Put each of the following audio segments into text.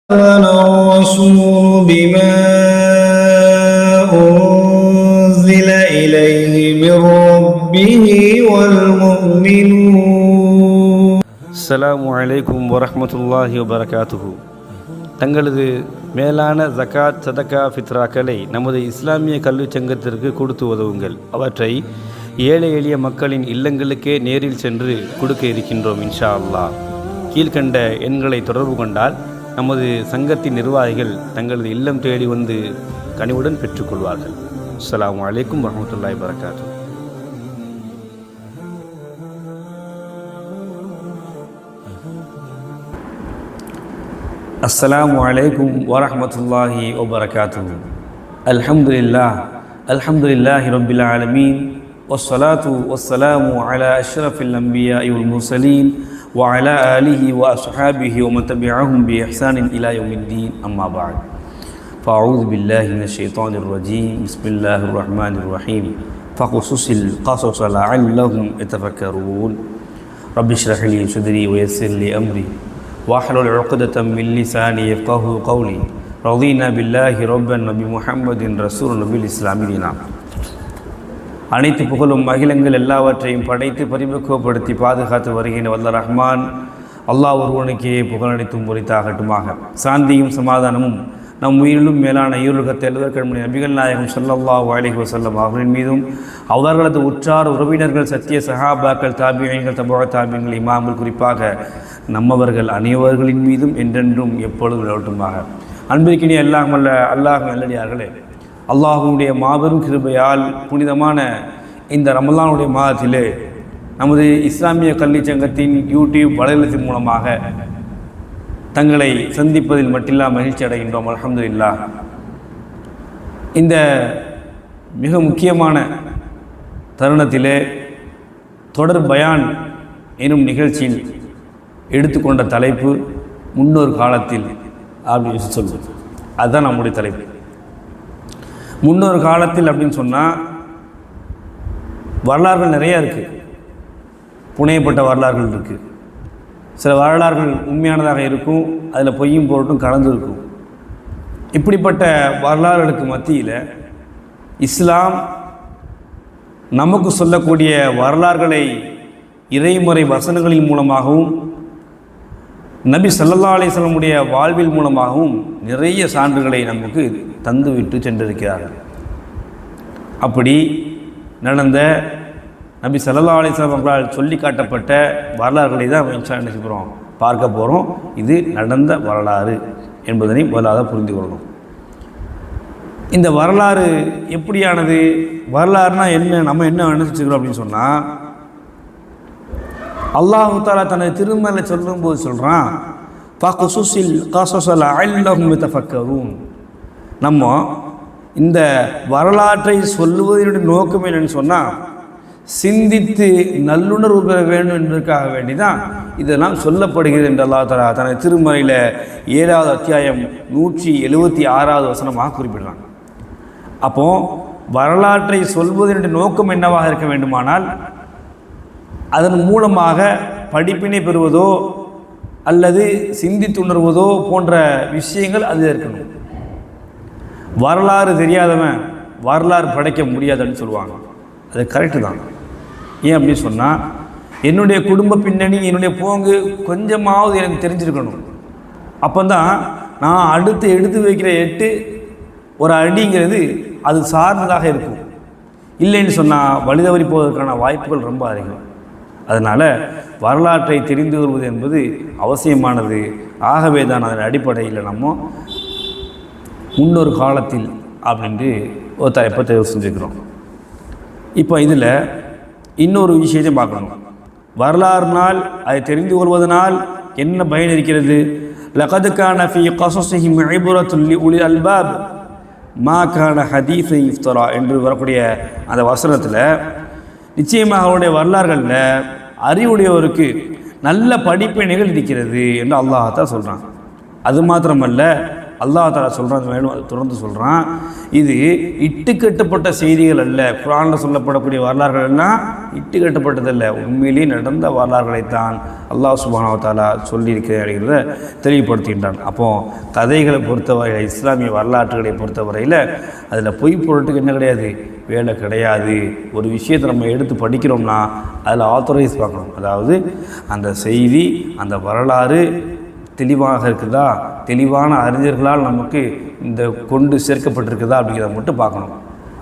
آمن الرسول بما أنزل إليه من ربه والمؤمنون. السلام عليكم ورحمة الله وبركاته. தங்களது மேலான ஜகாத் சதகா ஃபித்ராக்களை நமது இஸ்லாமிய கல்விச் சங்கத்திற்கு கொடுத்து உதவுங்கள். அவற்றை ஏழை எளிய மக்களின் இல்லங்களுக்கே நேரில் சென்று கொடுக்க இருக்கின்றோம் இன்ஷா அல்லாஹ். கீழ்கண்ட எண்களை தொடர்பு கொண்டால் நமது சங்கத்தின் நிர்வாகிகள் தங்களது இல்லம் தேடி வந்து கனிவுடன் பெற்றுக்கொள்வார்கள். அஸ்ஸலாமு அலைக்கும் வரஹ்மத்துல்லாஹி வபரகாத்துஹு. அஸ்ஸலாமு அலைக்கும் வரஹ்மத்துல்லாஹி வபரகாத்துஹு. அல்ஹம்துலில்லாஹி ரப்பில் ஆலமீன் வஸ்ஸலாத்து வஸ்ஸலாமு அலா அஷ்ரஃபில் அன்பியாஇ வல் முர்ஸலீன் وعلى آله وأصحابه ومن تبعهم بإحسان إلى يوم الدين أما بعد فأعوذ بالله من الشيطان الرجيم بسم الله الرحمن الرحيم فقصص القصص لعلهم يتفكرون رب اشرح لي صدري ويسر لي أمري واحلل عقدة من لساني يفقهوا قولي رضينا بالله ربا وبمحمد رسول وبالإسلام دينا. அனைத்து புகழும் அகிலங்கள் எல்லாவற்றையும் படைத்து பரிபக்குவப்படுத்தி பாதுகாத்து வருகின்ற வல்ல ரஹ்மான் அல்லாஹ் ஒருவனுக்கே புகழனைத்தும் உரித்தாகட்டுமாக. சாந்தியும் சமாதானமும் நம் உயிரிலும் மேலான ஈருலகத்தை எழுதற்கண்மணி நபிகள் நாயகம் ஸல்லல்லாஹு அலைஹி வஸல்லம் அவர்களின் மீதும் அவர்களது உற்றார் உறவினர்கள் சத்திய சஹாபாக்கள் தாபிஈன்கள் தபூ தாபிஈன்கள் இமாம்கள் குறிப்பாக நம்மவர்கள் அனைவர்களின் மீதும் என்றென்றும் எப்பொழுதும் நிலவட்டுமாக. அன்பிற்கினிய அல்லாஹ் நல்லடியார்களே, அல்லாஹுடைய மாபெரும் கிருபையால் புனிதமான இந்த ரமலானுடைய மாதத்திலே நமது இஸ்லாமிய கல்வி சங்கத்தின் யூடியூப் வலைதளத்தின் மூலமாக தங்களை சந்திப்பதில் மட்டில்லா மகிழ்ச்சி அடைகின்றோம். அல்ஹம்துலில்லாஹ். இந்த மிக முக்கியமான தருணத்திலே தொடர் பயான் எனும் நிகழ்ச்சியில் எடுத்துக்கொண்ட தலைப்பு முன்னொரு காலத்தில் அப்படின்னு சொல்லுவோம். அதுதான் நம்முடைய தலைப்பு. முன்னொரு காலத்தில் அப்படின்னு சொன்னால் வரலாறுகள் நிறையா இருக்குது. புனையப்பட்ட வரலாறுகள் இருக்குது. சில வரலாறுகள் உண்மையானதாக இருக்கும், அதில் பொய்யும் பொருட்டும் கலந்து இருக்கும். இப்படிப்பட்ட வரலாறுகளுக்கு மத்தியில் இஸ்லாம் நமக்கு சொல்லக்கூடிய வரலாறுகளை இறைமுறை வசனங்களின் மூலமாகவும் நபி ஸல்லல்லாஹு அலைஹி வஸல்லமுடைய வாழ்வில் மூலமாகவும் நிறைய சான்றுகளை நமக்கு தந்துவிட்டு சென்றிருக்கிறார்கள். அப்படி நடந்த நபி ஸல்லல்லாஹு அலைஹி வஸல்லம் அவர்களால் சொல்லி காட்டப்பட்ட வரலாறுகளை தான் இன்ஷா என்ன செய்கிறோம் பார்க்க போகிறோம். இது நடந்த வரலாறு என்பதனை முதலாக புரிந்து கொள்ளணும். இந்த வரலாறு எப்படியானது, வரலாறுனா என்ன, நம்ம என்ன நினைச்சுக்கிறோம் அப்படின்னு சொன்னால், அல்லாஹு தஆலா தனது திருமலை சொல்லும்போது சொல்கிறான், ஃபக்ஸுஸில் கஸஸ லஅல்லஹும் யதஃபக்கரூன். நம்ம இந்த வரலாற்றை சொல்லுவதனுடைய நோக்கம் என்னன்னு சொன்னால், சிந்தித்து நல்லுணர்வு பெற வேண்டும் என்பதற்காக வேண்டி தான் இதெல்லாம் சொல்லப்படுகிறது என்று அல்லாஹ் தஆலா தனது திருமறையில் 7வது அத்தியாயம் 176வது வசனமாக குறிப்பிடுறாங்க. அப்போது வரலாற்றை சொல்வதனுடைய நோக்கம் என்னவாக இருக்க வேண்டுமானால், அதன் மூலமாக படிப்பினை பெறுவதோ அல்லது சிந்தித்துணர்வதோ போன்ற விஷயங்கள் அதில் இருக்கணும். வரலாறு தெரியாதவன் வரலாறு படைக்க முடியாதுன்னு சொல்லுவாங்க. அது கரெக்டு தான். ஏன் அப்படின்னு சொன்னால், என்னுடைய குடும்ப பின்னணி, என்னுடைய போங்கு கொஞ்சமாவது எனக்கு தெரிஞ்சிருக்கணும். அப்போ தான் நான் அடுத்து எடுத்து வைக்கிற ஒரு அடிங்கிறது அது சார்ந்ததாக இருக்கும். இல்லைன்னு சொன்னால் வழிதவறி போவதற்கான வாய்ப்புகள் ரொம்ப அதிகம். அதனால் வரலாற்றை தெரிந்து கொள்வது என்பது அவசியமானது. ஆகவே தான் அதன் அடிப்படையில் நம்ம முன்னொரு காலத்தில் அப்படின்ட்டு ஒரு தலைப்பை தேர்வு செஞ்சுக்கிறோம். இப்போ இதில் இன்னொரு விஷயத்தை பார்க்கணும். வரலாறுனால் அதை தெரிந்து கொள்வதனால் என்ன பயன் இருக்கிறது? லகத் கான ஃபீ கஸஸிஹிம் இப்ரத்துல் லிஉலில் அல்பாப் மா கான ஹதீஸன் இஃப்தரா என்று வரக்கூடிய அந்த வசனத்தில் நிச்சயமாக அவருடைய வரலாறுகளில் அறிவுடையவருக்கு நல்ல படிப்பினைகள் இருக்கிறது என்று அல்லாஹ் தான் சொல்கிறான். அது மாத்திரமல்ல, அல்லாஹ் தஆலா சொல்கிறான், வேணும் தொடர்ந்து சொல்கிறான், இது இட்டுக்கட்டப்பட்ட செய்திகள் அல்ல. குர்ஆனில் சொல்லப்படக்கூடிய வரலாறுகள் எல்லாம் இட்டுக்கட்டப்பட்டதல்ல, உண்மையிலேயே நடந்த வரலாறுகளைத்தான் அல்லாஹ் சுப்ஹானஹு வ தஆலா சொல்லியிருக்கிறத தெளிவுபடுத்துகின்றான். அப்போது கதைகளை பொறுத்தவரையில், இஸ்லாமிய வரலாற்றுகளை பொறுத்தவரையில் அதில் பொய் பொருட்டுக்கு என்ன கிடையாது, வேலை கிடையாது. ஒரு விஷயத்தை நம்ம எடுத்து படிக்கிறோம்னா அதில் ஆத்தரைஸ் பார்க்கணும். அதாவது அந்த செய்தி, அந்த வரலாறு தெளிவாக இருக்குதா, தெளிவான அறிஞர்களால் நமக்கு இந்த கொண்டு சேர்க்கப்பட்டிருக்குதா அப்படிங்கிறத மட்டும் பார்க்கணும்.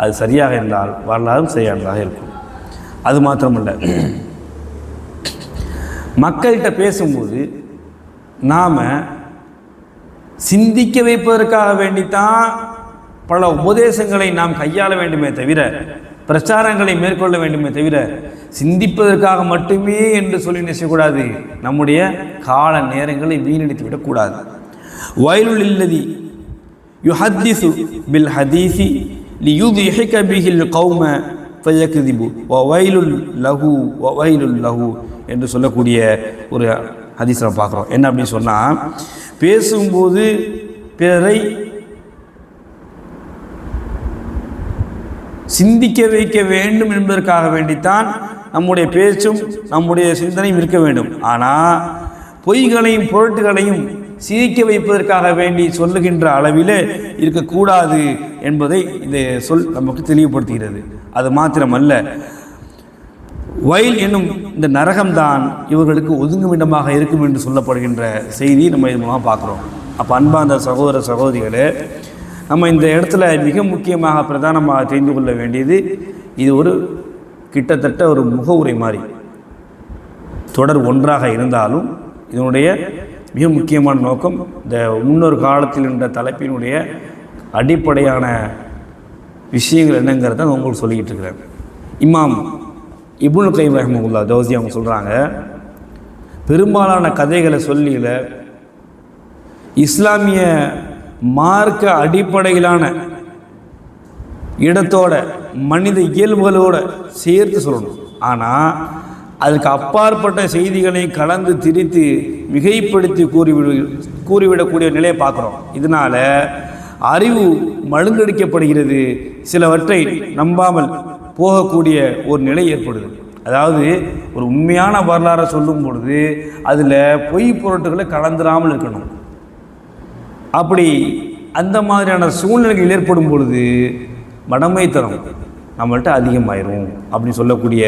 அது சரியாக இருந்தால் வரலாறும் சரியானதாக இருக்கும். அது மாத்திரமல்ல, மக்கள்கிட்ட பேசும்போது நாம் சிந்திக்க வைப்பதற்காக வேண்டித்தான் பல உபதேசங்களை நாம் கையாள வேண்டுமே தவிர, பிரச்சாரங்களை மேற்கொள்ள வேண்டுமே தவிர, சிந்திப்பதற்காக மட்டுமே என்று சொல்லி நினைக்கக்கூடாது. நம்முடைய கால நேரங்களை வீணடித்து விடக்கூடாது. வயலுல் இல்லதி யுஹத்திசு பில் ஹதீசி லியுத்ஹிக பிஹில் கௌம ஃபயக்திபு வவைலுல் லஹு வவைலுல் லஹு என்று சொல்லக்கூடிய ஒரு ஹதீஸை பார்க்குறோம். என்ன அப்படின்னு சொன்னால், பேசும்போது பிறரை சிந்திக்க வைக்க வேண்டும் என்பதற்காக வேண்டித்தான் நம்முடைய பேச்சும் நம்முடைய சிந்தனையும் இருக்க வேண்டும். ஆனால் பொய்களையும் பொருட்டுகளையும் சிரிக்க வைப்பதற்காக வேண்டி சொல்லுகின்ற அளவிலே இருக்கக்கூடாது என்பதை இந்த சொல் நமக்கு தெளிவுபடுத்துகிறது. அது மாத்திரமல்ல, வயல் என்னும் இந்த நரகம்தான் இவர்களுக்கு ஒதுங்குமிடமாக இருக்கும் என்று சொல்லப்படுகின்ற செய்தி நம்ம இது மூலமாக பார்க்குறோம். அப்போ அன்பார்ந்த சகோதர சகோதரிகளே, நம்ம இந்த இடத்துல மிக முக்கியமாக பிரதானமாக தெரிந்து கொள்ள வேண்டியது, இது ஒரு கிட்டத்தட்ட ஒரு முகவுரை மாதிரி தொடர் ஒன்றாக இருந்தாலும் இதனுடைய மிக முக்கியமான நோக்கம் இந்த முன்னொரு காலத்தில் என்ற தலைப்பினுடைய அடிப்படையான விஷயங்கள் என்னங்கிறத நான் உங்களுக்கு சொல்லிக்கிட்டு இருக்கிறேன். இமாம் இப்னு கைம் ரஹ்மத்துல்லாஹி ஜௌஸி அவங்க சொல்கிறாங்க, பெரும்பாலான கதைகளை சொல்லியில் இஸ்லாமிய மார்க்க அடிப்படையிலான இடத்தோட மனித இயல்புகளோடு சேர்த்து சொல்லணும். ஆனால் அதுக்கு அப்பாற்பட்ட செய்திகளை கலந்து திரித்து மிகைப்படுத்தி கூறிவிடக்கூடிய நிலையை பார்க்குறோம். இதனால் அறிவு மழுங்கடிக்கப்படுகிறது, சிலவற்றை நம்பாமல் போகக்கூடிய ஒரு நிலை ஏற்படுது. அதாவது ஒரு உண்மையான வரலாறை சொல்லும் பொழுது அதில் பொய் பொருட்களை கலந்துராமல் இருக்கணும். அப்படி அந்த மாதிரியான சூழ்நிலைகள் ஏற்படும் பொழுது மடமைத்தனம் நம்மள்கிட்ட அதிகமாயிரும் அப்படின்னு சொல்லக்கூடிய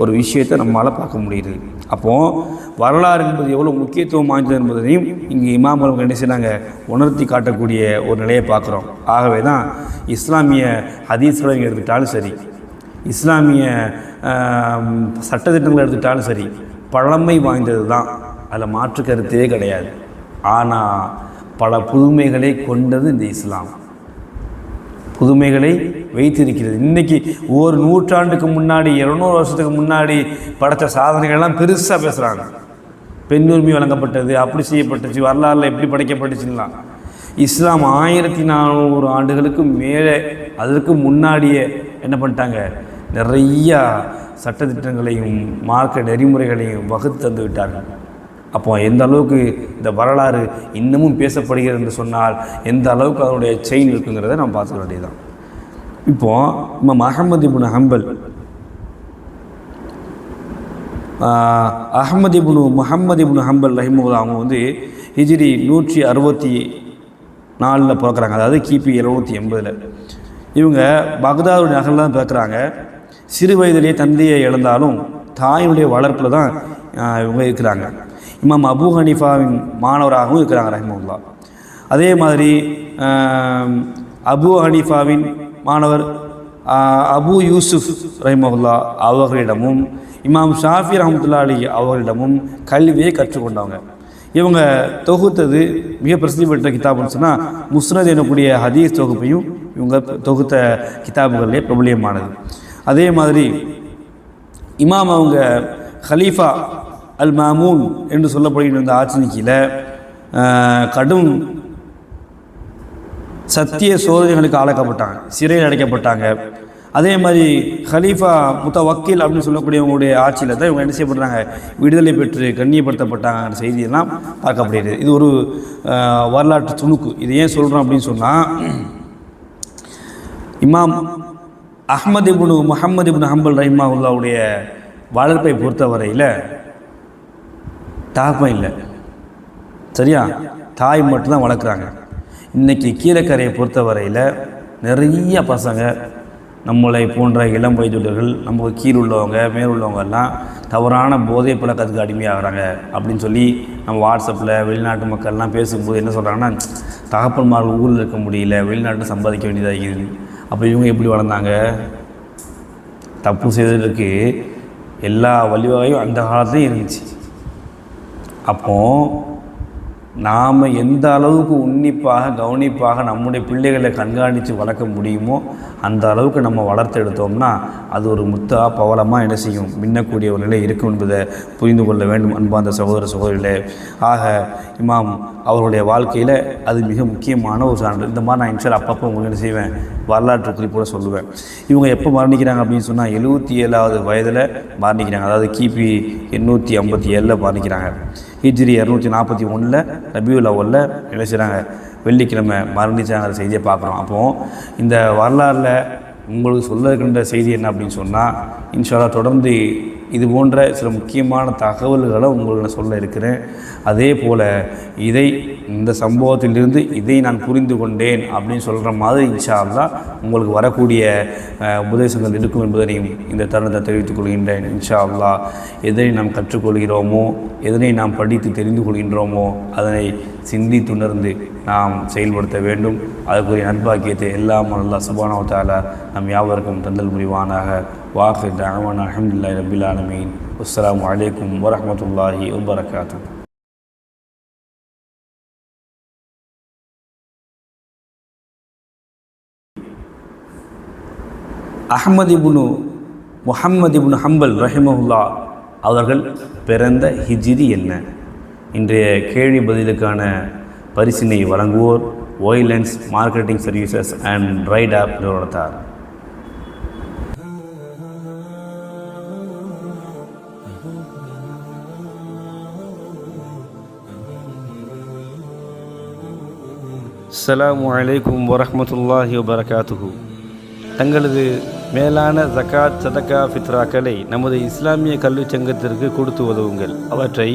ஒரு விஷயத்தை நம்மளால் பார்க்க முடியுது. அப்போது வரலாறு என்பது எவ்வளோ முக்கியத்துவம் வாய்ந்தது என்பதையும் இங்கே இமாம் அவர்கள் என்ன செய்யறாங்க, உணர்த்தி காட்டக்கூடிய ஒரு நிலையை பார்க்குறோம். ஆகவே தான் இஸ்லாமிய ஹதீஸ்களை எடுத்துக்கிட்டாலும் சரி, இஸ்லாமிய சட்டத்திட்டங்களை எடுத்துக்கிட்டாலும் சரி, பழமை வாய்ந்தது தான், அதில் மாற்று கருத்தே கிடையாது. ஆனால் பல புதுமைகளை கொண்டது இந்த இஸ்லாம், புதுமைகளை வைத்திருக்கிறது. இன்றைக்கி ஒரு நூற்றாண்டுக்கு முன்னாடி 200 வருஷத்துக்கு முன்னாடி படைத்த சாதனைகள்லாம் பெருசாக பேசுகிறாங்க. பெண்ணுரிமை வழங்கப்பட்டது, அப்படி செய்யப்பட்டுச்சு, வரலாறுல எப்படி படைக்கப்பட்டுச்சுலாம். இஸ்லாம் 1400 ஆண்டுகளுக்கு மேலே, அதற்கு முன்னாடியே என்ன பண்ணிட்டாங்க, நிறையா சட்டத்திட்டங்களையும் மார்க்க நெறிமுறைகளையும் வகுத்து தந்து விட்டார்கள். அப்போ எந்த அளவுக்கு இந்த வரலாறு இன்னமும் பேசப்படுகிறது என்று சொன்னால் எந்த அளவுக்கு அதனுடைய செயின் இருக்குங்கிறத நம்ம பார்த்துக்க வேண்டியதுதான். இப்போது இமாம் அஹ்மது இப்னு ஹம்பல், அஹ்மது இப்னு முஹம்மது இப்னு ஹம்பல் ரஹிமஹுல்லாஹ் அவங்க வந்து ஹிஜ்ரி 164 பிறக்கிறாங்க, அதாவது கிபி 780. இவங்க பக்தாதுடைய நகரில் தான் பிறக்கிறாங்க. சிறு வயதிலேயே தந்தையை இழந்தாலும் தாயினுடைய வளர்ப்பில் தான் இவங்க இருக்கிறாங்க. இமாம் அபு ஹனீஃபாவின் மாணவராகவும் இருக்கிறாங்க ரஹிமஹுல்லாஹ். அதே மாதிரி அபு ஹனீஃபாவின் மாணவர் அபு யூசுஃப் ரஹிமஹுல்லாஹ் அவர்களிடமும் இமாம் ஷாஃபி ரஹ்மத்துல்லாஹி அலைஹி அவர்களிடமும் கல்வியை கற்றுக்கொண்டவங்க. இவங்க தொகுத்தது மிக பிரசித்தி பெற்ற கிதாப்னு சொன்னால் முஸ்னத் எனக்கூடிய ஹதீஸ் தொகுப்பையும் இவங்க தொகுத்த கிதாபுகளிலே பிரபலியமானது. அதே மாதிரி இமாம் அவங்க ஹலீஃபா அல் மாமூன் என்று சொல்லப்படுகின்ற இந்த ஆட்சி கீழே கடும் சத்திய சோதனைகளுக்கு ஆளாக்கப்பட்டாங்க, சிறையில் அடைக்கப்பட்டாங்க. அதே மாதிரி ஹலீஃபா முத்தவக்கீல் அப்படின்னு சொல்லக்கூடியவங்களுடைய ஆட்சியில் தான் இவங்க என்ன செய்யப்படுறாங்க, விடுதலை பெற்று கண்ணியப்படுத்தப்பட்டாங்க செய்தியெல்லாம் பார்க்கப்படுகிறது. இது ஒரு வரலாற்று துணுக்கு. இது ஏன் சொல்கிறோம் அப்படின்னு சொன்னால், இமாம் அஹ்மது இப்னு முஹம்மது இப்னு ஹம்பல் ரஹிமஹுல்லாவுடைய வளர்ப்பை பொறுத்தவரையில் தாக்கம் இல்லை, சரியா, தாய் மட்டும்தான் வளர்க்குறாங்க. இன்றைக்கி கீழக்கரையை பொறுத்தவரையில் நிறைய பசங்க நம்மளை போன்ற இளம் வயதுள்ளவர்கள், நமக்கு கீழ் உள்ளவங்க மேலுள்ளவங்கெல்லாம் தவறான போதை பழக்கத்துக்கு அடிமையாகிறாங்க அப்படின்னு சொல்லி நம்ம வாட்ஸ்அப்பில் வெளிநாட்டு மக்கள்லாம் பேசும்போது என்ன சொல்கிறாங்கன்னா, தகப்பன்மார்கள் ஊரில் இருக்க முடியல, வெளிநாட்டில் சம்பாதிக்க வேண்டியதாக இருக்குது. அப்போ இவங்க எப்படி வளர்ந்தாங்க? தப்பு செய்ததற்கு எல்லா வழிவகையும் அந்த காலத்துலேயும் இருந்துச்சு. அப்போது நாம் எந்த அளவுக்கு உன்னிப்பாக கவனிப்பாக நம்முடைய பிள்ளைகளை கண்காணித்து வளர்க்க முடியுமோ அந்த அளவுக்கு நம்ம வளர்த்து எடுத்தோம்னா அது ஒரு முத்தா பவளமாக என்ன செய்யும், மின்னக்கூடிய ஒரு நிலை இருக்கும் என்பதை புரிந்து கொள்ள வேண்டும் அன்பார்ந்த சகோதர சகோதரிகளே. ஆக இமாம் அவருடைய வாழ்க்கையில் அது மிக முக்கியமான ஒரு சான்று. இந்த மாதிரி நான் இன்ஷா அப்பப்போ உங்களுக்கு என்ன செய்வேன், வரலாற்று குறிப்போட சொல்லுவேன். இவங்க எப்போ மரணிக்கிறாங்க அப்படின்னு சொன்னால் 77வது வயதில் மரணிக்கிறாங்க. அதாவது கிபி 857 மரணிக்கிறாங்க. ஹிஜ்ரி 241 ரபியுல் அவ்வல்ல என்ன செய்கிறாங்க, வெள்ளிக்கிழமை மரணிச்சாங்கிற செய்தியை பார்க்குறோம். அப்போது இந்த வரலாறில் உங்களுக்கு சொல்ல இருக்கின்ற செய்தி என்ன அப்படின்னு சொன்னால், இன்ஷா அல்லாஹ் தொடர்ந்து இது போன்ற சில முக்கியமான தகவல்களை உங்களுக்கு நான் சொல்ல இருக்கிறேன். அதே போல் இந்த சம்பவத்திலிருந்து இதை நான் புரிந்து கொண்டேன் அப்படின்னு சொல்கிற மாதிரி இன்ஷா அல்லாஹ் உங்களுக்கு வரக்கூடிய உபதேசங்கள் இருக்கும் என்பதனையும் இந்த தருணத்தை தெரிவித்துக் கொள்கின்றேன். இன்ஷா அல்லாஹ் எதனை நாம் கற்றுக்கொள்கிறோமோ, எதனை நாம் படித்து தெரிந்து கொள்கின்றோமோ அதனை சிந்தித்துணர்ந்து நாம் செயல்படுத்த வேண்டும். அதற்குரிய நற்பாக்கியத்தை எல்லாம் அல்லாஹ் சுப்ஹானஹு வ தஆலா நம் யாவருக்கும் தந்தல் புரிவானாக. வாஹிர் தஅவானா அல்ஹம்துலில்லாஹி ரப்பில் ஆலமீன். அஸ்ஸலாமு அலைக்கும் வரஹ்மத்துல்லாஹி வபரகாத்துஹு. அஹ்மது இப்னு முஹம்மது இப்னு ஹம்பல் ரஹிமஹுல்லா அவர்கள் பிறந்த ஹிஜ்ரி என்ன? இன்றைய கேள்வி பதிலுக்கான பரிசினை வழங்குவோர் ஒய்லென்ஸ் marketing services and right app நிறுவனத்தார். அஸ்ஸலாமு அலைக்கும் வரஹ்மத்துல்லாஹி வபரகாத்துஹு. தங்களது மேலான ஜகாத் சதகா ஃபித்ராக்களை நமது இஸ்லாமிய கல்விச் சங்கத்திற்கு கொடுத்து உதவுங்கள். அவற்றை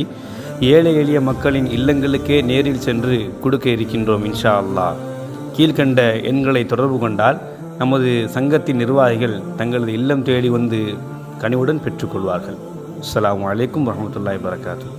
ஏழை எளிய மக்களின் இல்லங்களுக்கே நேரில் சென்று கொடுக்க இருக்கின்றோம் இன்ஷா அல்லாஹ். கீழ்கண்ட எண்களை தொடர்பு கொண்டால் நமது சங்கத்தின் நிர்வாகிகள் தங்களது இல்லம் தேடி வந்து கனிவுடன் பெற்றுக்கொள்வார்கள். அஸ்ஸலாமு அலைக்கும் வரஹ்மத்துல்லாஹி வபரகாத்துஹு.